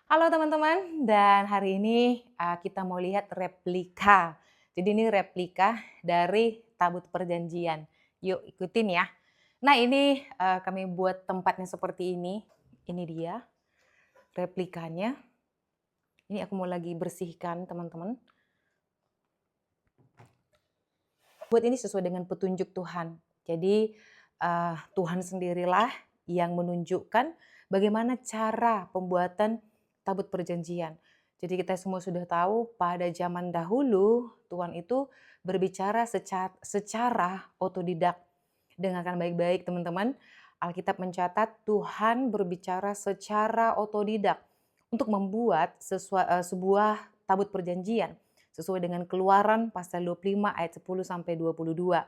Halo teman-teman, dan hari ini kita mau lihat replika. Jadi ini replika dari tabut perjanjian. Yuk ikutin ya. Nah ini kami buat tempatnya seperti ini. Ini dia replikanya. Ini aku mau lagi bersihkan teman-teman. Buat ini sesuai dengan petunjuk Tuhan. Jadi Tuhan sendirilah yang menunjukkan bagaimana cara pembuatan tabut perjanjian. Jadi kita semua sudah tahu pada zaman dahulu Tuhan itu berbicara secara otodidak. Dengarkan baik-baik teman-teman. Alkitab mencatat Tuhan berbicara secara otodidak untuk membuat sebuah tabut perjanjian sesuai dengan Keluaran pasal 25 ayat 10 sampai 22.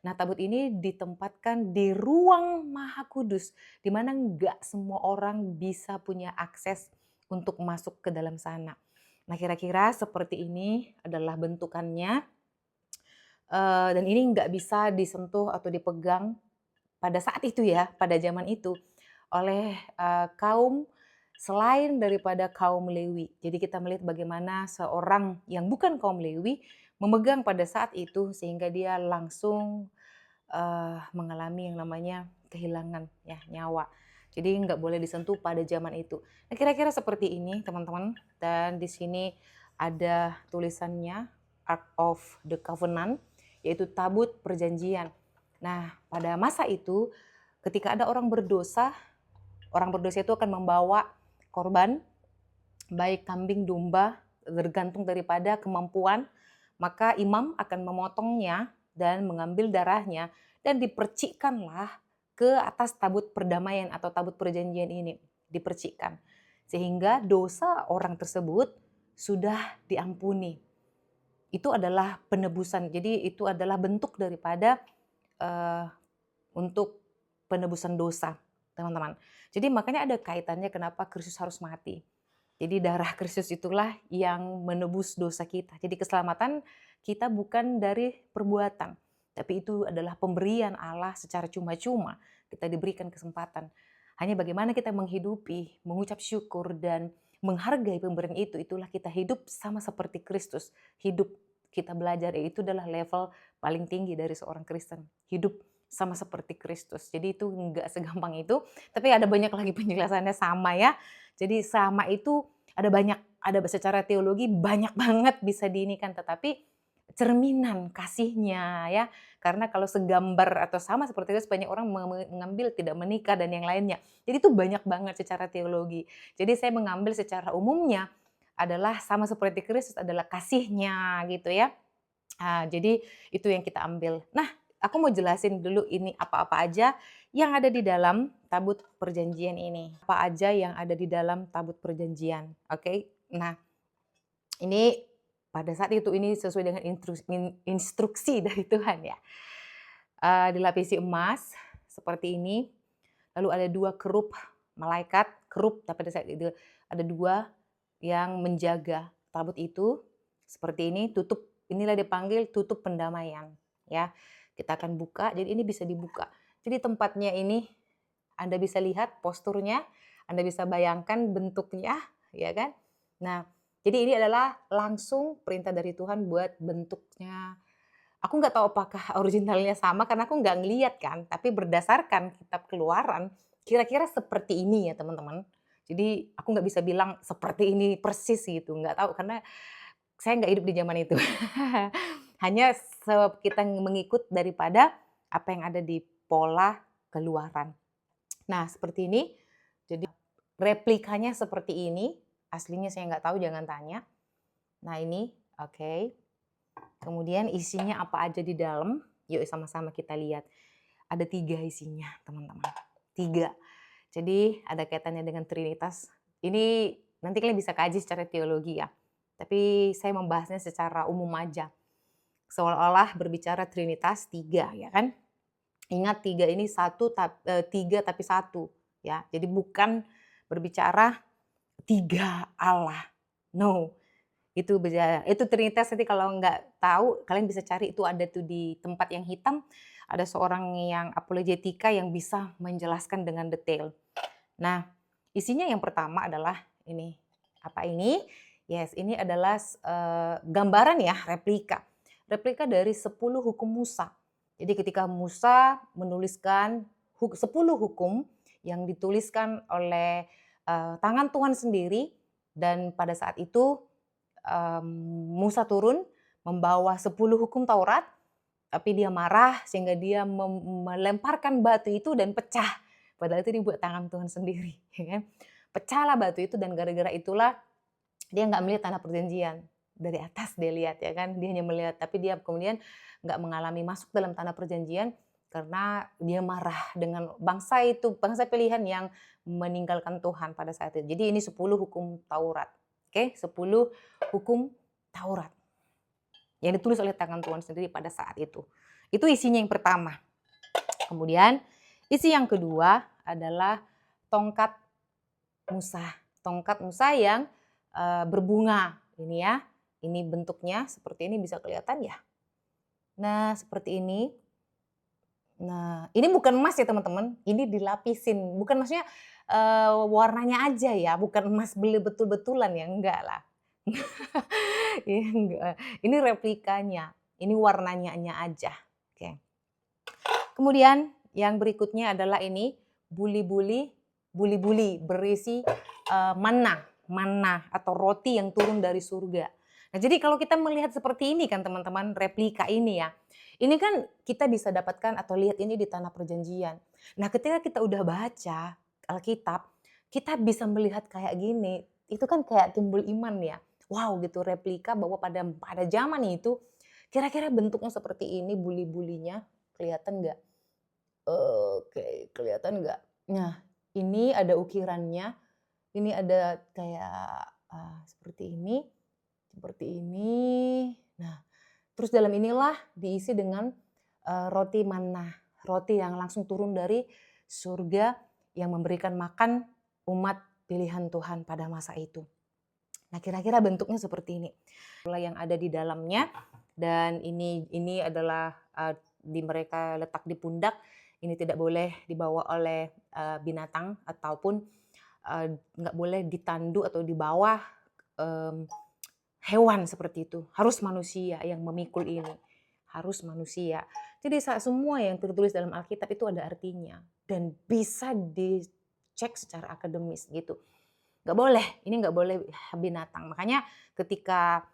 Nah, tabut ini ditempatkan di ruang Maha Kudus, di mana nggak semua orang bisa punya akses untuk masuk ke dalam sana. Nah, kira-kira seperti ini adalah bentukannya, dan ini nggak bisa disentuh atau dipegang pada saat itu ya, pada zaman itu, oleh kaum selain daripada kaum Lewi. Jadi kita melihat bagaimana seorang yang bukan kaum Lewi memegang pada saat itu sehingga dia langsung mengalami yang namanya kehilangan ya nyawa. Jadi nggak boleh disentuh pada zaman itu. Nah, kira-kira seperti ini teman-teman. Dan di sini ada tulisannya Ark of the Covenant, yaitu tabut perjanjian. Nah, pada masa itu ketika ada orang berdosa itu akan membawa korban, baik kambing, domba, tergantung daripada kemampuan, maka imam akan memotongnya dan mengambil darahnya dan dipercikkanlah ke atas tabut perdamaian atau tabut perjanjian ini, dipercikkan. Sehingga dosa orang tersebut sudah diampuni. Itu adalah penebusan. Jadi itu adalah bentuk daripada uh, untuk penebusan dosa, teman-teman. Jadi makanya ada kaitannya kenapa Kristus harus mati. Jadi darah Kristus itulah yang menebus dosa kita. Jadi keselamatan kita bukan dari perbuatan, tapi itu adalah pemberian Allah secara cuma-cuma. Kita diberikan kesempatan. Hanya bagaimana kita menghidupi, mengucap syukur, dan menghargai pemberian itu, itulah kita hidup sama seperti Kristus. Hidup kita belajar, itu adalah level paling tinggi dari seorang Kristen. Hidup sama seperti Kristus. Jadi itu enggak segampang itu, tapi ada banyak lagi penjelasannya sama ya. Jadi sama itu ada secara teologi banyak banget bisa diinikan, tetapi cerminan kasihnya ya. Karena kalau segambar atau sama seperti itu banyak orang mengambil tidak menikah dan yang lainnya. Jadi itu banyak banget secara teologi. Jadi saya mengambil secara umumnya adalah sama seperti Kristus adalah kasihnya gitu ya. Jadi itu yang kita ambil. Nah, aku mau jelasin dulu ini apa-apa aja yang ada di dalam tabut perjanjian ini. Apa aja yang ada di dalam tabut perjanjian, oke? Nah, ini pada saat itu ini sesuai dengan instruksi dari Tuhan ya. Dilapisi emas seperti ini, lalu ada 2 kerup malaikat, kerup tapi pada saat itu ada 2 yang menjaga tabut itu seperti ini, inilah dipanggil tutup pendamaian ya. Kita akan buka, jadi ini bisa dibuka. Jadi tempatnya ini Anda bisa lihat posturnya, Anda bisa bayangkan bentuknya, ya kan? Nah, jadi ini adalah langsung perintah dari Tuhan buat bentuknya. Aku nggak tahu apakah originalnya sama karena aku nggak ngeliat kan, tapi berdasarkan kitab Keluaran, kira-kira seperti ini ya teman-teman. Jadi aku nggak bisa bilang seperti ini persis gitu, nggak tahu karena saya nggak hidup di zaman itu. Hanya kita mengikut daripada apa yang ada di pola Keluaran. Nah, seperti ini. Jadi replikanya seperti ini, aslinya saya nggak tahu, jangan tanya. Nah ini, oke. Kemudian isinya apa aja di dalam, yuk sama-sama kita lihat. Ada 3 isinya, teman-teman. 3. Jadi ada kaitannya dengan Trinitas. Ini nanti kalian bisa kaji secara teologi ya. Tapi saya membahasnya secara umum aja. Seolah-olah berbicara Trinitas 3 ya kan. Ingat 3 ini 3 tapi 1 ya. Jadi bukan berbicara 3 Allah. No. Itu Trinitas, nanti kalau nggak tahu kalian bisa cari, itu ada tuh di tempat yang hitam, ada seorang yang apologetika yang bisa menjelaskan dengan detail. Nah, isinya yang pertama adalah ini. Apa ini? Yes, ini adalah gambaran ya, replika. Replika dari 10 hukum Musa. Jadi ketika Musa menuliskan 10 hukum yang dituliskan oleh tangan Tuhan sendiri, dan pada saat itu Musa turun membawa 10 hukum Taurat, tapi dia marah sehingga dia melemparkan batu itu dan pecah. Padahal itu dibuat tangan Tuhan sendiri, ya kan. Pecahlah batu itu dan gara-gara itulah dia nggak melihat tanah perjanjian. Dari atas dia lihat ya kan, dia hanya melihat, tapi dia kemudian nggak mengalami masuk dalam tanah perjanjian karena dia marah dengan bangsa itu, bangsa pilihan yang meninggalkan Tuhan pada saat itu. Jadi ini 10 hukum Taurat. Oke, 10 hukum Taurat yang ditulis oleh tangan Tuhan sendiri pada saat itu. Itu isinya yang pertama. Kemudian isi yang kedua adalah tongkat Musa. Tongkat Musa yang berbunga. Ini ya. Ini bentuknya seperti ini, bisa kelihatan ya. Nah, seperti ini. Nah, ini bukan emas ya teman-teman. Ini dilapisin. Bukan maksudnya warnanya aja ya. Bukan emas beli betul-betulan ya. Enggak lah. Ya, enggak. Ini replikanya. Ini warnanya aja. Oke. Kemudian yang berikutnya adalah ini buli-buli berisi manna atau roti yang turun dari surga. Nah, jadi kalau kita melihat seperti ini kan teman-teman, replika ini ya. Ini kan kita bisa dapatkan atau lihat ini di tanah perjanjian. Nah, ketika kita udah baca Alkitab, kita bisa melihat kayak gini. Itu kan kayak timbul iman ya. Wow, gitu, replika bahwa pada zaman itu kira-kira bentuknya seperti ini, buli-bulinya kelihatan nggak? Oke, kelihatan nggak? Nah, ini ada ukirannya. Ini ada kayak seperti ini. Nah, terus dalam inilah diisi dengan roti manna, roti yang langsung turun dari surga yang memberikan makan umat pilihan Tuhan pada masa itu. Nah, kira-kira bentuknya seperti ini. Yang ada di dalamnya, dan ini adalah mereka letak di pundak. Ini tidak boleh dibawa oleh binatang ataupun nggak boleh ditandu atau dibawa hewan seperti itu. Harus manusia yang memikul ini. Harus manusia. Jadi semua yang tertulis dalam Alkitab itu ada artinya dan bisa dicek secara akademis gitu. Nggak boleh, ini nggak boleh binatang. Makanya ketika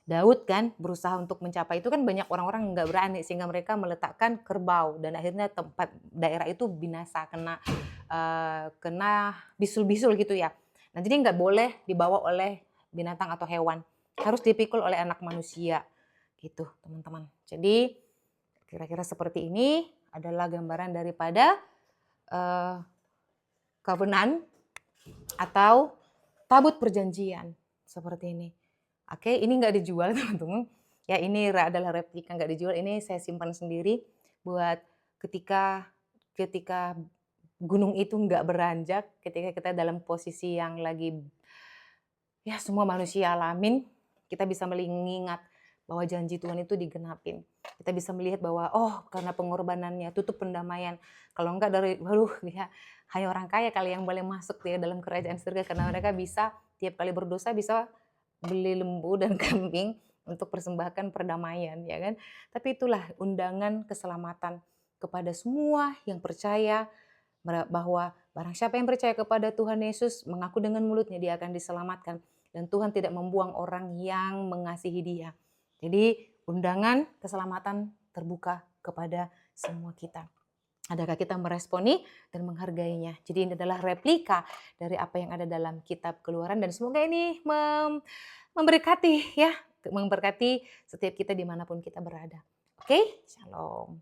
Daud kan berusaha untuk mencapai itu kan banyak orang-orang nggak berani sehingga mereka meletakkan kerbau dan akhirnya tempat daerah itu binasa kena bisul-bisul gitu ya. Nah, jadi nggak boleh dibawa oleh binatang atau hewan, harus dipikul oleh anak manusia gitu teman-teman. Jadi kira-kira seperti ini adalah gambaran daripada covenant atau tabut perjanjian seperti ini. Oke, ini nggak dijual teman-teman. Ya, ini adalah replika, nggak dijual. Ini saya simpan sendiri buat ketika gunung itu nggak beranjak, ketika kita dalam posisi yang lagi ya semua manusia alamin, kita bisa mengingat bahwa janji Tuhan itu digenapin. Kita bisa melihat bahwa karena pengorbanannya tutup pendamaian. Kalau enggak ya hanya orang kaya kali yang boleh masuk ya dalam kerajaan surga, karena mereka bisa tiap kali berdosa bisa beli lembu dan kambing untuk persembahkan perdamaian, ya kan? Tapi itulah undangan keselamatan kepada semua yang percaya bahwa barang siapa yang percaya kepada Tuhan Yesus, mengaku dengan mulutnya, dia akan diselamatkan. Dan Tuhan tidak membuang orang yang mengasihi dia. Jadi undangan keselamatan terbuka kepada semua kita. Adakah kita meresponi dan menghargainya? Jadi ini adalah replika dari apa yang ada dalam kitab Keluaran, dan semoga ini memberkati ya, memberkati setiap kita dimanapun kita berada. Oke, shalom.